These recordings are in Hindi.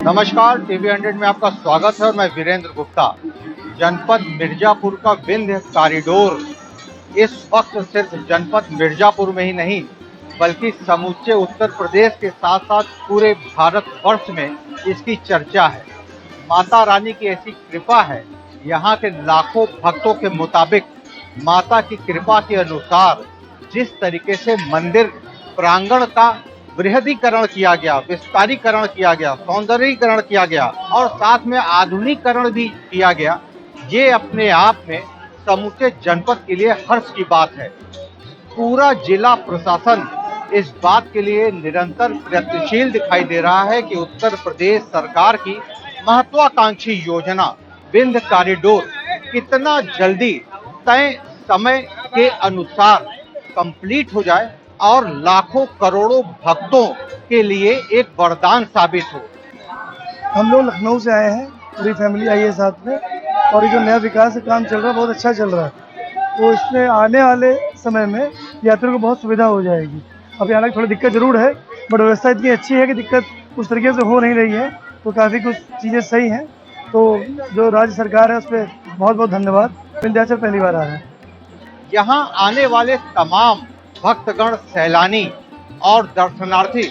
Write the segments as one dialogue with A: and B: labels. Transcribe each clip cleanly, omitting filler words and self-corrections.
A: नमस्कार, टीवी 100 में आपका स्वागत है और मैं वीरेंद्र गुप्ता। जनपद मिर्जापुर का विंध्य कॉरिडोर इस वक्त सिर्फ जनपद मिर्जापुर में ही नहीं बल्कि समूचे उत्तर प्रदेश के साथ साथ पूरे भारतवर्ष में इसकी चर्चा है। माता रानी की ऐसी कृपा है, यहाँ के लाखों भक्तों के मुताबिक माता की कृपा के अनुसार जिस तरीके से मंदिर प्रांगण का बृहदीकरण किया गया, विस्तारीकरण किया गया, सौंदर्यीकरण किया गया और साथ में आधुनिकीकरण भी किया गया, ये अपने आप में समूचे जनपद के लिए हर्ष की बात है। पूरा जिला प्रशासन इस बात के लिए निरंतर प्रयत्नशील दिखाई दे रहा है कि उत्तर प्रदेश सरकार की महत्वाकांक्षी योजना विंध्य कॉरिडोर कितना जल्दी तय समय के अनुसार कंप्लीट हो जाए और लाखों करोड़ों भक्तों के लिए एक वरदान साबित हो।
B: हम लोग लखनऊ से आए हैं, पूरी फैमिली आई है साथ में, और ये जो नया विकास का काम चल रहा है बहुत अच्छा चल रहा है। तो इसमें आने वाले समय में यात्रियों को बहुत सुविधा हो जाएगी। अभी हालांकि थोड़ी दिक्कत जरूर है, बट व्यवस्था इतनी अच्छी है कि दिक्कत उस तरीके से हो नहीं रही है, तो काफ़ी कुछ चीज़ें सही हैं। तो जो राज्य सरकार है उस पर बहुत बहुत धन्यवाद। विंध्याचल पहली बार आ रहा है।
A: यहाँ आने वाले तमाम भक्तगण, सैलानी और दर्शनार्थी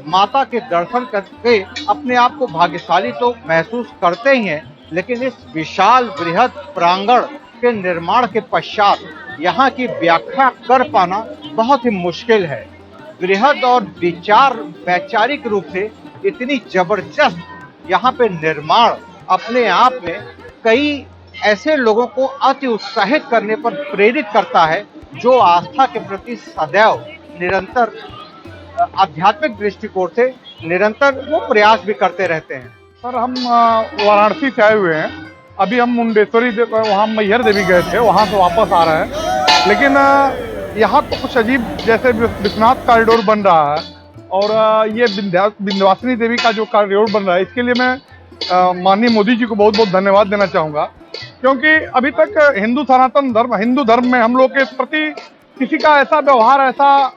A: माता के दर्शन करके अपने आप को भाग्यशाली तो महसूस करते ही हैं, लेकिन इस विशाल बृहद प्रांगण के निर्माण के पश्चात यहाँ की व्याख्या कर पाना बहुत ही मुश्किल है। बृहद और वैचारिक रूप से इतनी जबरदस्त यहाँ पे निर्माण अपने आप में कई ऐसे लोगों को अति उत्साहित करने पर प्रेरित करता है जो आस्था के प्रति सदैव निरंतर आध्यात्मिक दृष्टिकोण से निरंतर वो प्रयास भी करते रहते हैं।
C: सर, हम वाराणसी से आए हुए हैं। अभी हम मुंडेश्वरी वहाँ मैहर देवी गए थे, वहाँ से वापस आ रहे हैं। लेकिन यहाँ तो कुछ अजीब, जैसे विश्वनाथ कॉरिडोर बन रहा है और ये विंध्यवासिनी देवी का जो कॉरिडोर बन रहा है, इसके लिए मैं माननीय मोदी जी को बहुत बहुत धन्यवाद देना चाहूँगा, क्योंकि अभी तक हिंदू धर्म में हम लोग के प्रति किसी का ऐसा व्यवहार, ऐसा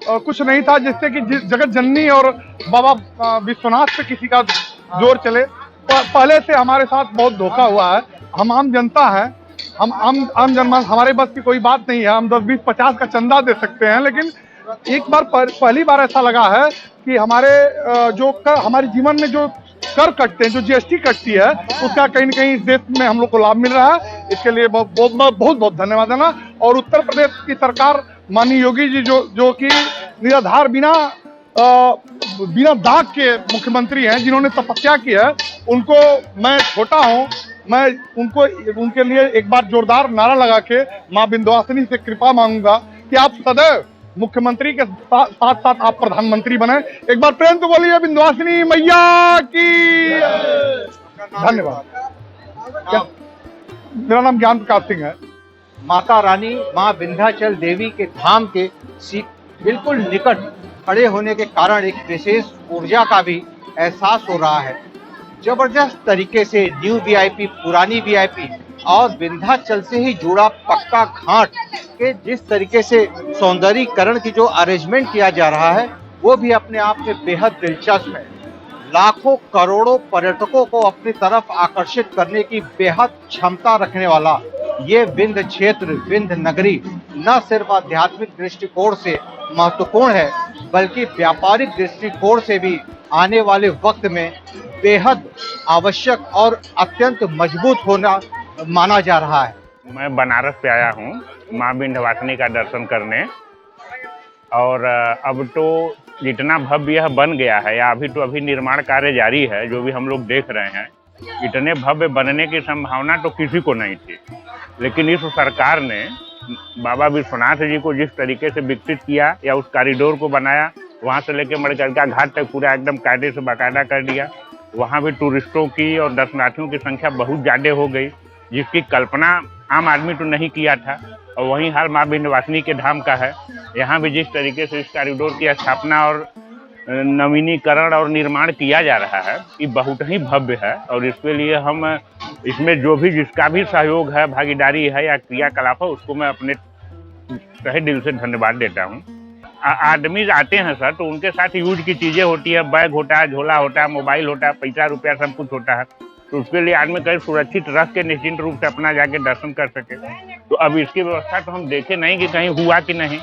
C: कुछ नहीं था जिससे कि जगत जननी और बाबा विश्वनाथ से किसी का जोर चले। पहले से हमारे साथ बहुत धोखा हुआ है। हम आम जनता हैं, हम आम जनमानस, हमारे बस की कोई बात नहीं है। हम 10, 20, 50 का चंदा दे सकते हैं, लेकिन एक बार पहली बार ऐसा लगा है कि हमारे जीवन में जो कर कटते हैं, जो जीएसटी कटती है, उसका कहीं न कहीं इस देश में हम लोग को लाभ मिल रहा है। इसके लिए बहुत बहुत धन्यवाद देना। और उत्तर प्रदेश की सरकार, माननीय योगी जी जो कि निराधार बिना दाग के मुख्यमंत्री हैं, जिन्होंने तपस्या की है, उनको मैं छोटा हूं, मैं उनके लिए एक बार जोरदार नारा लगा के माँ विंध्यवासिनी से कृपा मांगूंगा कि आप सदैव मुख्यमंत्री के साथ साथ आप प्रधानमंत्री बने। एक बार प्रेम तो बोलिए विंध्यवासिनी मैया की। धन्यवाद। मेरा नाम ज्ञान प्रकाश सिंह है।
A: माता रानी माँ विंध्याचल देवी के धाम के बिल्कुल निकट खड़े होने के कारण एक विशेष ऊर्जा का भी एहसास हो रहा है। जबरदस्त तरीके से न्यू वीआईपी, पुरानी वीआईपी और विंध्याचल से ही जुड़ा पक्का घाट के जिस तरीके से सौंदर्यीकरण की जो अरेंजमेंट किया जा रहा है, वो भी अपने आप में बेहद दिलचस्प है। लाखों करोड़ों पर्यटकों को अपनी तरफ आकर्षित करने की बेहद क्षमता रखने वाला ये विंध्य क्षेत्र, विंध्य नगरी न सिर्फ आध्यात्मिक दृष्टिकोण से महत्वपूर्ण है, बल्कि व्यापारिक दृष्टिकोण से भी आने वाले वक्त में बेहद आवश्यक और अत्यंत मजबूत होना माना जा रहा है।
D: मैं बनारस से आया हूँ माँ विंध्यवासिनी का दर्शन करने, और अब तो जितना भव्य यह बन गया है, या अभी निर्माण कार्य जारी है, जो भी हम लोग देख रहे हैं, इतने भव्य बनने की संभावना तो किसी को नहीं थी। लेकिन इस सरकार ने बाबा विश्वनाथ जी को जिस तरीके से विकसित किया, या उस कॉरिडोर को बनाया, वहाँ से लेकर मणिकर्णिका घाट तक पूरा एकदम कायदे से बाकायदा कर दिया। वहाँ भी टूरिस्टों की और दर्शनार्थियों की संख्या बहुत ज़्यादा हो गई, जिसकी कल्पना आम आदमी तो नहीं किया था। और वहीं हाल माँ विंध्यवासिनी के धाम का है। यहाँ भी जिस तरीके से इस कॉरिडोर की स्थापना और नवीनीकरण और निर्माण किया जा रहा है, ये बहुत ही भव्य है। और इसके लिए हम इसमें जो भी जिसका भी सहयोग है, भागीदारी है या क्रियाकलाप है, उसको मैं अपने तहे दिल से धन्यवाद देता हूँ। आदमी आते हैं सर, तो उनके साथ यूज की चीजें होती है, बैग होता है, झोला होता है, मोबाइल होता है, पैसा रुपया सब कुछ होता है, तो उसके लिए आदमी कहीं सुरक्षित रख के निश्चिंत रूप से अपना जाके दर्शन कर सके। तो अब इसकी व्यवस्था तो हम देखे नहीं कि कहीं हुआ कि नहीं,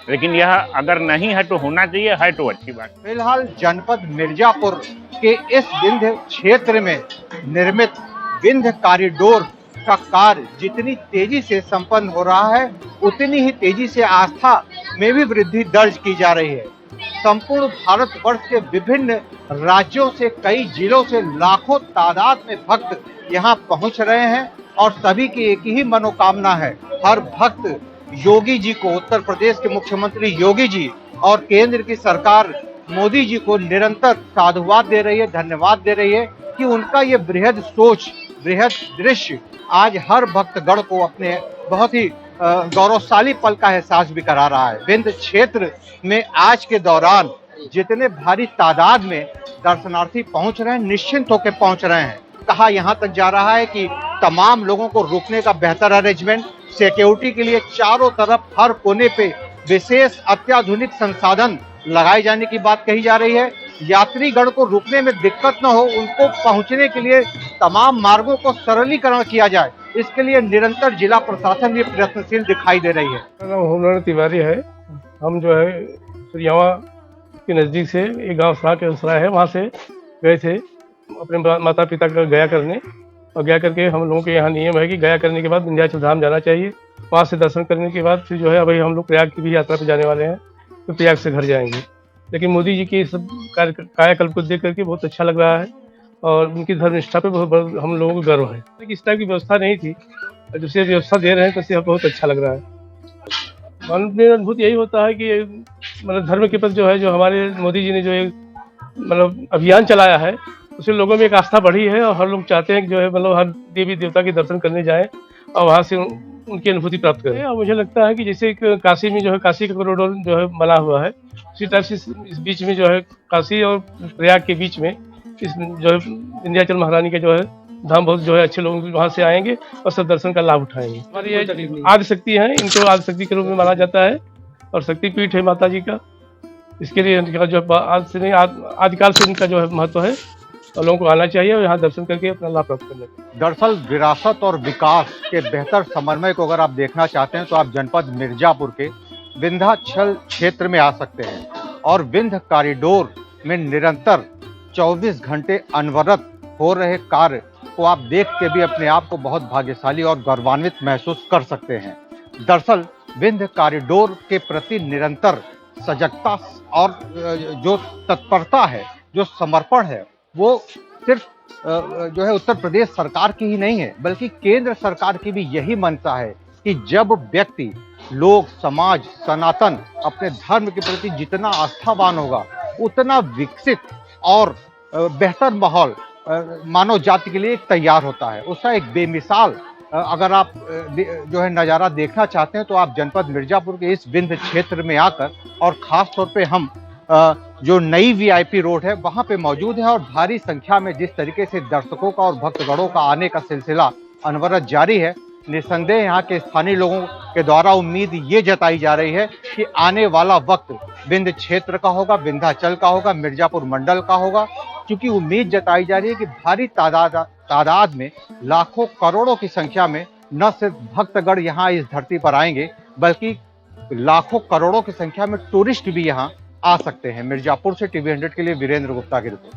D: लेकिन यह अगर नहीं है तो होना चाहिए, है तो अच्छी बात।
A: फिलहाल जनपद मिर्जापुर के इस विंध्य क्षेत्र में निर्मित विंध्य कॉरिडोर का कार्य जितनी तेजी से संपन्न हो रहा है, उतनी ही तेजी से आस्था में भी वृद्धि दर्ज की जा रही है। संपूर्ण भारतवर्ष के विभिन्न राज्यों से, कई जिलों से लाखों तादाद में भक्त यहाँ पहुँच रहे हैं और सभी की एक ही मनोकामना है, हर भक्त योगी जी को, उत्तर प्रदेश के मुख्यमंत्री योगी जी और केंद्र की सरकार मोदी जी को निरंतर साधुवाद दे रही है, धन्यवाद दे रही है कि उनका ये बृहद सोच, बृहद दृश्य आज हर भक्तगण को अपने बहुत ही गौरवशाली पल का एहसास भी करा रहा है। विंध्य क्षेत्र में आज के दौरान जितने भारी तादाद में दर्शनार्थी पहुंच रहे हैं, निश्चिंत होकर पहुंच रहे हैं। कहा यहाँ तक जा रहा है कि तमाम लोगों को रुकने का बेहतर अरेंजमेंट, सिक्योरिटी के लिए चारों तरफ हर कोने पे विशेष अत्याधुनिक संसाधन लगाए जाने की बात कही जा रही है। यात्रीगण को रुकने में दिक्कत न हो, उनको पहुंचने के लिए तमाम मार्गों को सरलीकरण किया जाए, इसके लिए निरंतर जिला प्रशासन भी प्रयत्नशील दिखाई दे रही है।
E: मेरा नाम होमनारायण तिवारी है। हम जो है सुरियावा के नज़दीक से एक गांव सरा के सराय है, वहाँ से गए थे अपने माता पिता का गया करने, और गया करके हम लोगों के यहाँ नियम है कि गया करने के बाद विंध्याचल धाम जाना चाहिए। वहाँ से दर्शन करने के बाद फिर जो है अभी हम लोग प्रयाग की भी यात्रा पर जाने वाले हैं, तो प्रयाग से घर जाएंगे। लेकिन मोदी जी के सब कायाकल्प को देख करके बहुत अच्छा लग रहा है और उनकी धर्मनिष्ठा पे बहुत हम लोगों को गर्व है। लेकिन इस टाइप की व्यवस्था नहीं थी, जिससे व्यवस्था दे रहे हैं तो इससे बहुत अच्छा लग रहा है। मन में अद्भुत यही होता है कि मतलब धर्म के प्रति जो है, जो हमारे मोदी जी ने जो एक मतलब अभियान चलाया है, उससे लोगों में एक आस्था बढ़ी है और हर लोग चाहते हैं कि जो है मतलब हर देवी देवता के दर्शन करने जाएं और वहाँ से उनकी अनुभूति प्राप्त करें। और मुझे लगता है कि जैसे एक काशी में जो है काशी का कॉरिडोर जो है बना हुआ है, उसी टाइप से इस बीच में जो है काशी और प्रयाग के बीच में इस जो है विंध्याचल महारानी के जो है धाम बहुत जो है अच्छे लोग वहाँ से आएंगे और सब दर्शन का लाभ उठाएंगे। हमारी ये आदिशक्ति है, इनको आदिशक्ति के रूप में माना जाता है और शक्तिपीठ है माता जी का। इसके लिए इनका जो आज से नहीं आदिकाल से इनका जो है महत्व है और लोगों को आना चाहिए और यहाँ दर्शन करके अपना लाभ प्राप्त करना चाहिए।
A: दरअसल विरासत और विकास के बेहतर समन्वय को अगर आप देखना चाहते हैं तो आप जनपद मिर्जापुर के विंध्याचल क्षेत्र में आ सकते हैं और विंध्य कॉरिडोर में निरंतर 24 घंटे अनवरत हो रहे कार्य को आप देख के भी अपने आप को बहुत भाग्यशाली और गौरवान्वित महसूस कर सकते हैं। दरअसल विंध्य कॉरिडोर के प्रति निरंतर सजगता और जो तत्परता है, जो समर्पण है, वो सिर्फ जो है उत्तर प्रदेश सरकार की ही नहीं है, बल्कि केंद्र सरकार की भी यही मंशा है कि जब व्यक्ति, लोग, समाज, सनातन अपने धर्म के प्रति जितना आस्थावान होगा, उतना विकसित और बेहतर माहौल मानव जाति के लिए तैयार होता है। उसका एक बेमिसाल अगर आप जो है नज़ारा देखना चाहते हैं तो आप जनपद मिर्जापुर के इस विंध्य क्षेत्र में आकर, और ख़ास तौर पे हम जो नई वीआईपी रोड है वहाँ पे मौजूद है और भारी संख्या में जिस तरीके से दर्शकों का और भक्तगणों का आने का सिलसिला अनवरत जारी है, निस्संदेह यहाँ के स्थानीय लोगों के द्वारा उम्मीद ये जताई जा रही है कि आने वाला वक्त विंध्य क्षेत्र का होगा, विंध्याचल का होगा, मिर्जापुर मंडल का होगा, क्योंकि उम्मीद जताई जा रही है कि भारी तादाद में, लाखों करोड़ों की संख्या में न सिर्फ भक्तगण यहाँ इस धरती पर आएंगे, बल्कि लाखों करोड़ों की संख्या में टूरिस्ट भी यहाँ आ सकते हैं। मिर्जापुर से टीवी 100 के लिए वीरेंद्र गुप्ता की रिपोर्ट।